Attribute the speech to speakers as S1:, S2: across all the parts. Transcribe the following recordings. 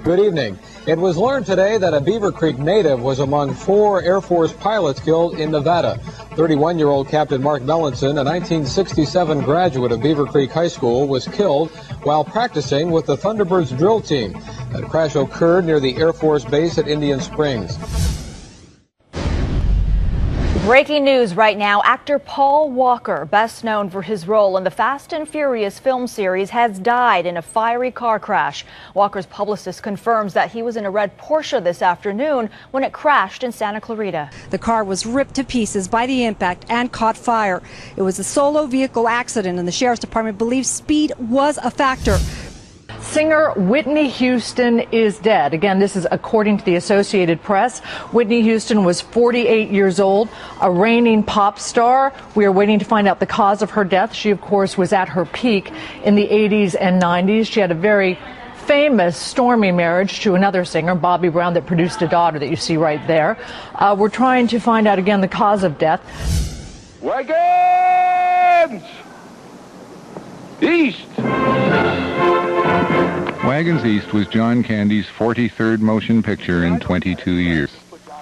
S1: Good evening. It was learned today that a Beaver Creek native was among 4 Air Force pilots killed in Nevada. 31-year-old Captain Mark Mellinson, a 1967 graduate of Beaver Creek High School, was killed while practicing with the Thunderbirds drill team. That crash occurred near the Air Force base at Indian Springs.
S2: Breaking news right now, actor Paul Walker, best known for his role in the Fast and Furious film series, has died in a fiery car crash. Walker's publicist confirms that he was in a red Porsche this afternoon when it crashed in Santa Clarita.
S3: The car was ripped to pieces by the impact and caught fire. It was a solo vehicle accident, and the Sheriff's Department believes speed was a factor.
S4: Singer Whitney Houston is dead. Again, this is according to the Associated Press. Whitney Houston was 48 years old, a reigning pop star. We are waiting to find out the cause of her death. She, of course, was at her peak in the 80s and 90s. She had a very famous stormy marriage to another singer, Bobby Brown, that produced a daughter that you see right there. We're trying to find out again the cause of death.
S5: Wagons! East!
S6: Wagons East was John Candy's 43rd motion picture in 22 years,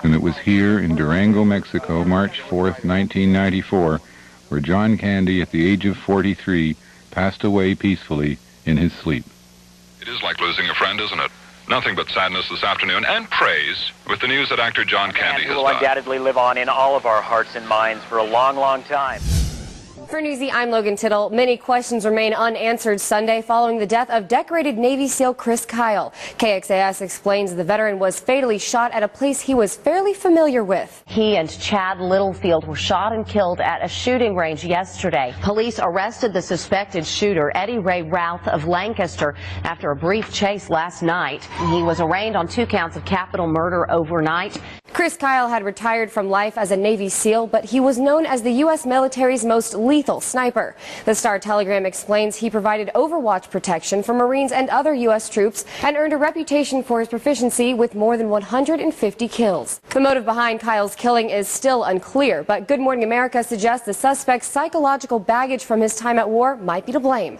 S6: and it was here in Durango, Mexico, March 4th, 1994, where John Candy, at the age of 43, passed away peacefully in his sleep.
S7: It is like losing a friend, isn't it? Nothing but sadness this afternoon, and praise with the news that actor John Candy has
S8: will
S7: died.
S8: Undoubtedly live on in all of our hearts and minds for a long, long time.
S9: For Newsy, I'm Logan Tittle. Many questions remain unanswered Sunday following the death of decorated Navy SEAL Chris Kyle. KXAS explains the veteran was fatally shot at a place he was fairly familiar with.
S10: He and Chad Littlefield were shot and killed at a shooting range yesterday. Police arrested the suspected shooter, Eddie Ray Routh of Lancaster, after a brief chase last night. He was arraigned on 2 counts of capital murder overnight.
S9: Chris Kyle had retired from life as a Navy SEAL, but he was known as the U.S. military's most lethal sniper. The Star-Telegram explains he provided overwatch protection for Marines and other U.S. troops and earned a reputation for his proficiency with more than 150 kills. The motive behind Kyle's killing is still unclear, but Good Morning America suggests the suspect's psychological baggage from his time at war might be to blame.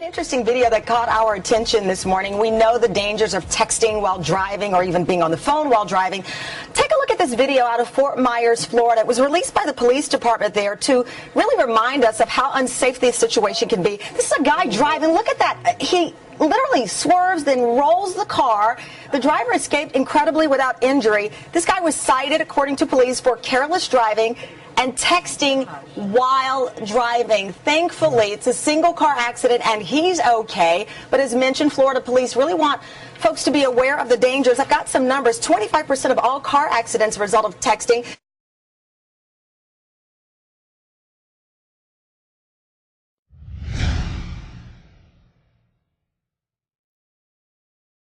S11: Interesting video that caught our attention this morning. We know the dangers of texting while driving or even being on the phone while driving. Take a look at this video out of Fort Myers, Florida. It was released by the police department there to really remind us of how unsafe this situation can be. This is a guy driving. Look at that. He literally swerves, then rolls the car. The driver escaped incredibly without injury. This guy was cited, according to police, for careless driving and texting while driving. Thankfully, it's a single car accident and he's okay. But as mentioned, Florida police really want folks to be aware of the dangers. I've got some numbers. 25% of all car accidents result of texting.